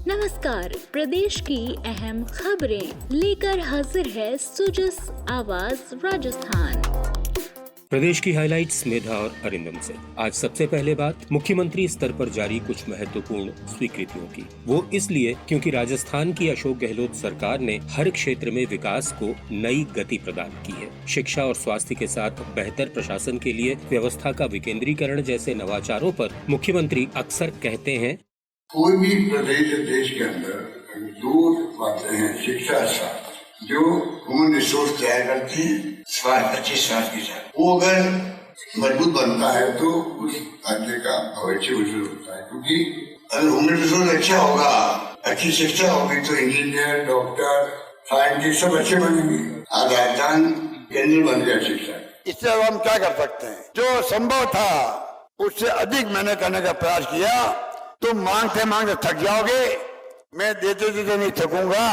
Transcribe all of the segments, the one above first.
नमस्कार, प्रदेश की अहम खबरें लेकर हाजिर है सुजस आवाज राजस्थान। प्रदेश की हाइलाइट्स मेधा और अरिंदम से। आज सबसे पहले बात मुख्यमंत्री स्तर पर जारी कुछ महत्वपूर्ण स्वीकृतियों की। वो इसलिए क्योंकि राजस्थान की अशोक गहलोत सरकार ने हर क्षेत्र में विकास को नई गति प्रदान की है। शिक्षा और स्वास्थ्य के साथ बेहतर प्रशासन के लिए व्यवस्था का विकेंद्रीकरण जैसे नवाचारों पर मुख्यमंत्री अक्सर कहते हैं, कोई भी प्रदेश देश के अंदर दो बातें हैं, शिक्षा साथ जो ह्यूमन रिसोर्स तैयार करती है, स्वास्थ्य अच्छी स्वास्थ्य के साथ वो अगर मजबूत बनता है तो उस राज्य का भविष्य उज्जवल होता है। क्योंकि अगर ह्यूमन रिसोर्स अच्छा होगा, अच्छी शिक्षा होगी तो इंजीनियर, डॉक्टर, साइंटिस्ट सब अच्छे बनेंगे। आज राजस्थान केंद्र बन गया शिक्षा। इससे अब हम क्या कर सकते हैं? जो संभव था उससे अधिक मैंने करने का प्रयास किया। तुम मांगते मांगते थक जाओगे, मैं देते देते नहीं थकूंगा।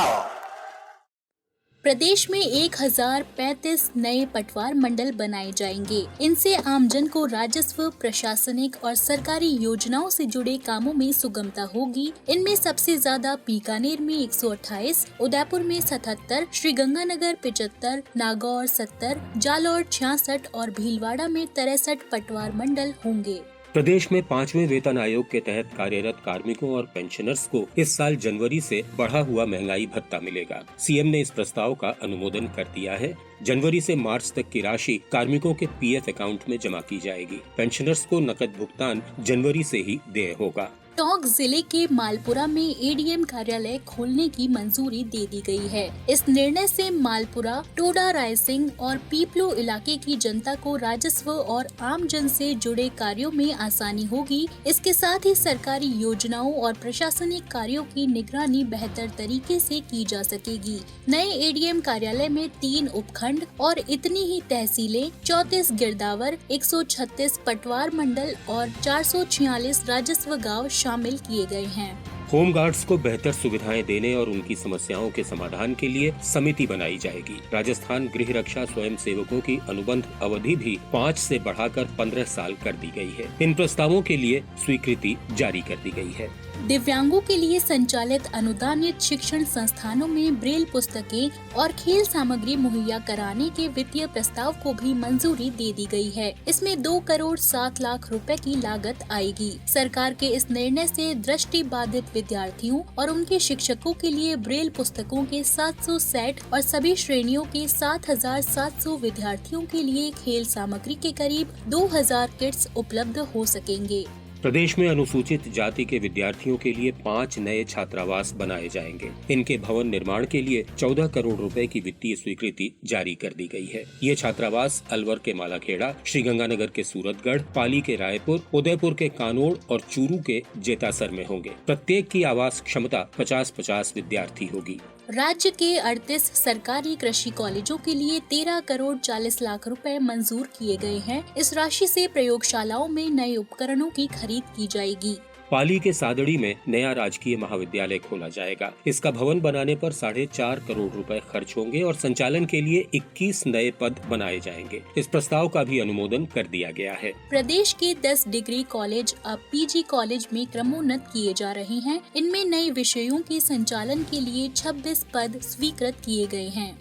प्रदेश में 1035 नए पटवार मंडल बनाए जाएंगे। इनसे आमजन को राजस्व, प्रशासनिक और सरकारी योजनाओं से जुड़े कामों में सुगमता होगी। इनमें सबसे ज्यादा बीकानेर में 128, उदयपुर में 77, श्रीगंगानगर 75, नागौर 70, जालौर 66 और भीलवाड़ा में 63 पटवार मंडल होंगे। प्रदेश में 5वें वेतन आयोग के तहत कार्यरत कार्मिकों और पेंशनर्स को इस साल जनवरी से बढ़ा हुआ महंगाई भत्ता मिलेगा। सीएम ने इस प्रस्ताव का अनुमोदन कर दिया है। जनवरी से मार्च तक की राशि कार्मिकों के पीएफ अकाउंट में जमा की जाएगी। पेंशनर्स को नकद भुगतान जनवरी से ही देय होगा। टोंक जिले के मालपुरा में एडीएम कार्यालय खोलने की मंजूरी दे दी गई है। इस निर्णय से मालपुरा, टोडा रायसिंह और पीपलो इलाके की जनता को राजस्व और आम जन से जुड़े कार्यों में आसानी होगी। इसके साथ ही सरकारी योजनाओं और प्रशासनिक कार्यों की निगरानी बेहतर तरीके से की जा सकेगी। नए एडीएम कार्यालय में 3 उपखंड और इतनी ही तहसीलें, 34 गिरदावर, 136 पटवार मंडल और 446 राजस्व गाँव शामिल किए गए हैं। होम गार्ड्स को बेहतर सुविधाएं देने और उनकी समस्याओं के समाधान के लिए समिति बनाई जाएगी। राजस्थान गृह रक्षा स्वयं सेवकों की अनुबंध अवधि भी 5 से बढ़ाकर 15 साल कर दी गई है। इन प्रस्तावों के लिए स्वीकृति जारी कर दी गई है। दिव्यांगों के लिए संचालित अनुदानित शिक्षण संस्थानों में ब्रेल पुस्तकें और खेल सामग्री मुहैया कराने के वित्तीय प्रस्ताव को भी मंजूरी दे दी गई है। इसमें 2 करोड़ 7 लाख रुपए की लागत आएगी। सरकार के इस निर्णय से दृष्टि बाधित विद्यार्थियों और उनके शिक्षकों के लिए ब्रेल पुस्तकों के 700 सेट और सभी श्रेणियों के 7,700 विद्यार्थियों के लिए खेल सामग्री के करीब 2000 किट्स उपलब्ध हो सकेंगे। प्रदेश में अनुसूचित जाति के विद्यार्थियों के लिए 5 नए छात्रावास बनाए जाएंगे। इनके भवन निर्माण के लिए 14 करोड़ रुपए की वित्तीय स्वीकृति जारी कर दी गई है। ये छात्रावास अलवर के मालाखेड़ा, श्रीगंगानगर के सूरतगढ़, पाली के रायपुर, उदयपुर के कानोड़ और चूरू के जेतासर में होंगे। प्रत्येक की आवास क्षमता 50-50 विद्यार्थी होगी। राज्य के 38 सरकारी कृषि कॉलेजों के लिए 13 करोड़ 40 लाख रुपए मंजूर किए गए हैं। इस राशि से प्रयोगशालाओं में नए उपकरणों की खरीद की जाएगी। पाली के सादड़ी में नया राजकीय महाविद्यालय खोला जाएगा। इसका भवन बनाने पर 4.5 करोड़ रुपए खर्च होंगे और संचालन के लिए 21 नए पद बनाए जाएंगे। इस प्रस्ताव का भी अनुमोदन कर दिया गया है। प्रदेश के 10 डिग्री कॉलेज अब पीजी कॉलेज में क्रमोन्नत किए जा रहे हैं। इनमें नए विषयों के संचालन के लिए 26 पद स्वीकृत किए गए हैं।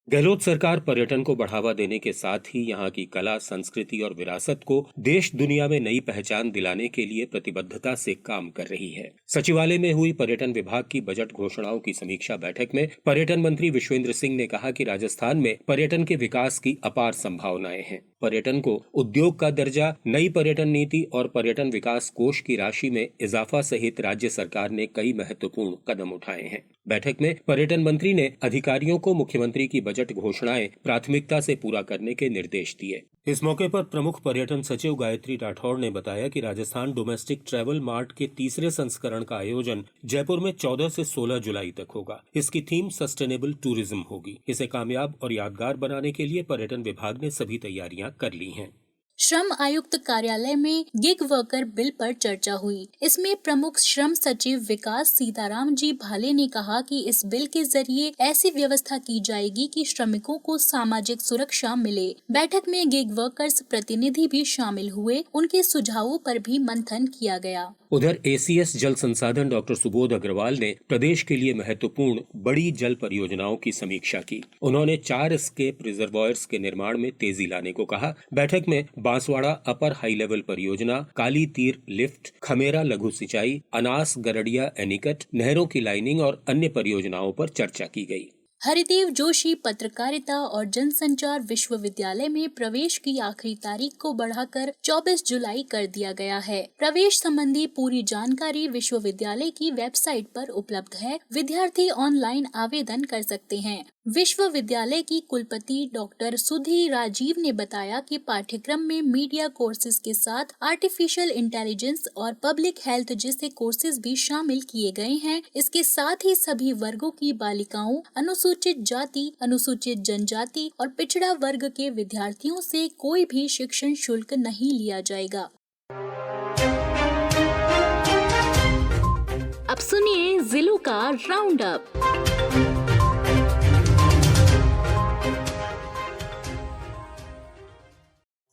गहलोत सरकार पर्यटन को बढ़ावा देने के साथ ही यहाँ की कला, संस्कृति और विरासत को देश दुनिया में नई पहचान दिलाने के लिए प्रतिबद्धता से काम कर रही है। सचिवालय में हुई पर्यटन विभाग की बजट घोषणाओं की समीक्षा बैठक में पर्यटन मंत्री विश्वेंद्र सिंह ने कहा कि राजस्थान में पर्यटन के विकास की अपार संभावनाएं हैं। पर्यटन को उद्योग का दर्जा, नई पर्यटन नीति और पर्यटन विकास कोष की राशि में इजाफा सहित राज्य सरकार ने कई महत्वपूर्ण कदम उठाए हैं। बैठक में पर्यटन मंत्री ने अधिकारियों को मुख्यमंत्री की बजट घोषणाएं प्राथमिकता से पूरा करने के निर्देश दिए। इस मौके पर प्रमुख पर्यटन सचिव गायत्री राठौड़ ने बताया कि राजस्थान डोमेस्टिक ट्रैवल मार्ट के 3रे संस्करण का आयोजन जयपुर में 14 से 16 जुलाई तक होगा। इसकी थीम सस्टेनेबल टूरिज्म होगी। इसे कामयाब और यादगार बनाने के लिए पर्यटन विभाग ने सभी तैयारियां कर ली हैं। श्रम आयुक्त कार्यालय में गिग वर्कर बिल पर चर्चा हुई। इसमें प्रमुख श्रम सचिव विकास सीताराम जी भाले ने कहा कि इस बिल के जरिए ऐसी व्यवस्था की जाएगी कि श्रमिकों को सामाजिक सुरक्षा मिले। बैठक में गिग वर्कर्स प्रतिनिधि भी शामिल हुए। उनके सुझावों पर भी मंथन किया गया। उधर एसीएस जल संसाधन डॉक्टर सुबोध अग्रवाल ने प्रदेश के लिए महत्वपूर्ण बड़ी जल परियोजनाओं की समीक्षा की। उन्होंने 4 एस्केप रिजर्वॉयर्स के निर्माण में तेजी लाने को कहा। बैठक में बांसवाड़ा अपर हाई लेवल परियोजना, काली तीर लिफ्ट, खमेरा लघु सिंचाई, अनास गरडिया एनीकट, नहरों की लाइनिंग और अन्य परियोजनाओं पर चर्चा की गई। हरिदेव जोशी पत्रकारिता और जनसंचार विश्वविद्यालय में प्रवेश की आखिरी तारीख को बढ़ाकर 24 जुलाई कर दिया गया है। प्रवेश संबंधी पूरी जानकारी विश्वविद्यालय की वेबसाइट पर उपलब्ध है। विद्यार्थी ऑनलाइन आवेदन कर सकते हैं। विश्वविद्यालय की कुलपति डॉक्टर सुधी राजीव ने बताया कि पाठ्यक्रम में मीडिया कोर्सेज के साथ आर्टिफिशियल इंटेलिजेंस और पब्लिक हेल्थ जैसे कोर्सेज भी शामिल किए गए हैं। इसके साथ ही सभी वर्गों की बालिकाओं, अनुसूचित जाति, अनुसूचित जनजाति और पिछड़ा वर्ग के विद्यार्थियों से कोई भी शिक्षण शुल्क नहीं लिया जाएगा। अब सुनिए जिलों का राउंड अप।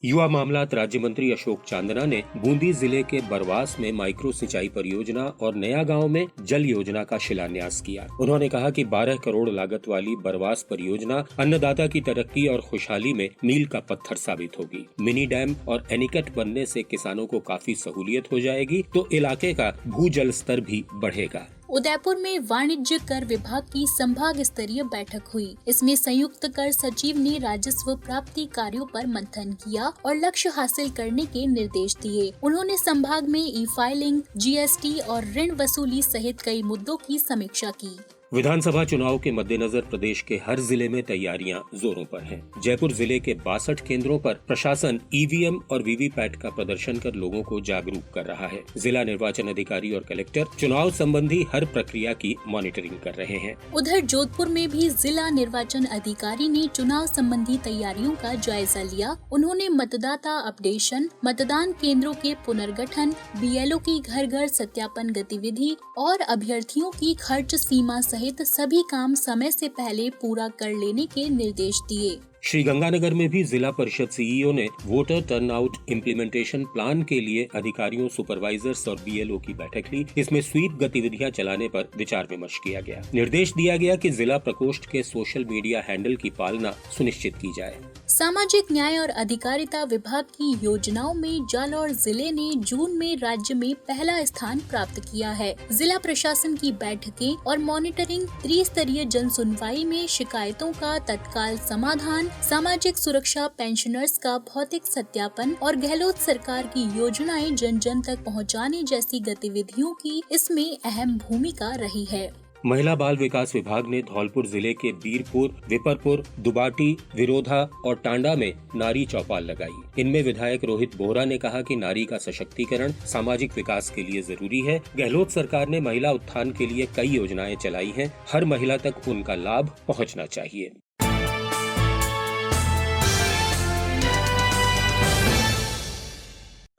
युवा मामलात राज्य मंत्री अशोक चांदना ने बूंदी जिले के बरवास में माइक्रो सिंचाई परियोजना और नया गांव में जल योजना का शिलान्यास किया। उन्होंने कहा कि 12 करोड़ लागत वाली बरवास परियोजना अन्नदाता की तरक्की और खुशहाली में मील का पत्थर साबित होगी। मिनी डैम और एनीकट बनने से किसानों को काफी सहूलियत हो जाएगी, तो इलाके का भूजल स्तर भी बढ़ेगा। उदयपुर में वाणिज्य कर विभाग की संभाग स्तरीय बैठक हुई। इसमें संयुक्त कर सचिव ने राजस्व प्राप्ति कार्यों पर मंथन किया और लक्ष्य हासिल करने के निर्देश दिए। उन्होंने संभाग में ई फाइलिंग, जीएसटी और ऋण वसूली सहित कई मुद्दों की समीक्षा की। विधानसभा चुनाव के मद्देनजर प्रदेश के हर जिले में तैयारियां जोरों पर हैं। जयपुर जिले के 62 केंद्रों पर प्रशासन ईवीएम और वीवीपैट का प्रदर्शन कर लोगों को जागरूक कर रहा है। जिला निर्वाचन अधिकारी और कलेक्टर चुनाव संबंधी हर प्रक्रिया की मॉनिटरिंग कर रहे हैं। उधर जोधपुर में भी जिला निर्वाचन अधिकारी ने चुनाव संबंधी तैयारियों का जायजा लिया। उन्होंने मतदाता अपडेशन, मतदान केंद्रों के पुनर्गठन, बीएलओ की घर घर सत्यापन गतिविधि और अभ्यर्थियों की खर्च सीमा सहित सभी काम समय से पहले पूरा कर लेने के निर्देश दिए। श्रीगंगानगर में भी जिला परिषद सीईओ ने वोटर टर्नआउट इम्प्लीमेंटेशन प्लान के लिए अधिकारियों, सुपरवाइजर्स और बीएलओ की बैठक ली। इसमें स्वीप गतिविधियां चलाने पर विचार विमर्श किया गया। निर्देश दिया गया कि जिला प्रकोष्ठ के सोशल मीडिया हैंडल की पालना सुनिश्चित की जाए। सामाजिक न्याय और अधिकारिता विभाग की योजनाओं में जालौर जिले ने जून में राज्य में पहला स्थान प्राप्त किया है। जिला प्रशासन की बैठकें और मॉनिटरिंग, त्रिस्तरीय जन सुनवाई में शिकायतों का तत्काल समाधान, सामाजिक सुरक्षा पेंशनर्स का भौतिक सत्यापन और गहलोत सरकार की योजनाएं जन जन तक पहुंचाने जैसी गतिविधियों की इसमें अहम भूमिका रही है। महिला बाल विकास विभाग ने धौलपुर जिले के बीरपुर, विपरपुर, दुबाटी, विरोधा और टांडा में नारी चौपाल लगाई। इनमें विधायक रोहित बोहरा ने कहा कि नारी का सशक्तिकरण सामाजिक विकास के लिए जरूरी है। गहलोत सरकार ने महिला उत्थान के लिए कई योजनाएं चलाई हैं। हर महिला तक उनका लाभ पहुंचना चाहिए।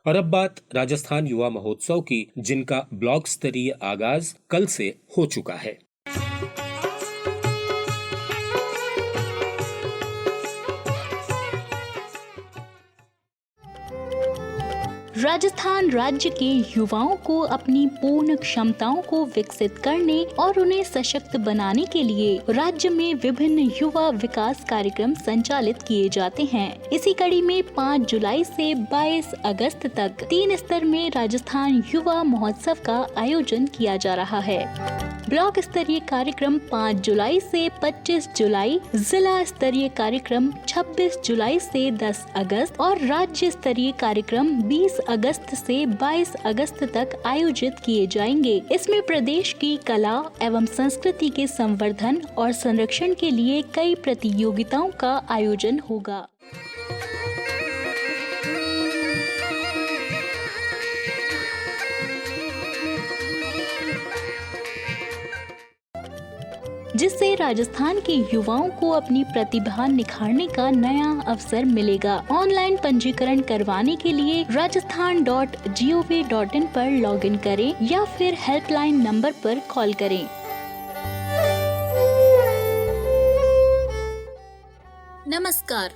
और अब बात राजस्थान युवा महोत्सव की, जिनका ब्लॉक स्तरीय आगाज कल से हो चुका है। राजस्थान राज्य के युवाओं को अपनी पूर्ण क्षमताओं को विकसित करने और उन्हें सशक्त बनाने के लिए राज्य में विभिन्न युवा विकास कार्यक्रम संचालित किए जाते हैं। इसी कड़ी में 5 जुलाई से 22 अगस्त तक 3 स्तर में राजस्थान युवा महोत्सव का आयोजन किया जा रहा है। ब्लॉक स्तरीय कार्यक्रम 5 जुलाई से 25 जुलाई, जिला स्तरीय कार्यक्रम 26 जुलाई से 10 अगस्त और राज्य स्तरीय कार्यक्रम 20 अगस्त से 22 अगस्त तक आयोजित किए जाएंगे। इसमें प्रदेश की कला एवं संस्कृति के संवर्धन और संरक्षण के लिए कई प्रतियोगिताओं का आयोजन होगा। जिससे राजस्थान के युवाओं को अपनी प्रतिभा निखारने का नया अवसर मिलेगा। ऑनलाइन पंजीकरण करवाने के लिए rajasthan.gov.in पर लॉगिन करें या फिर हेल्पलाइन नंबर पर कॉल करें। नमस्कार,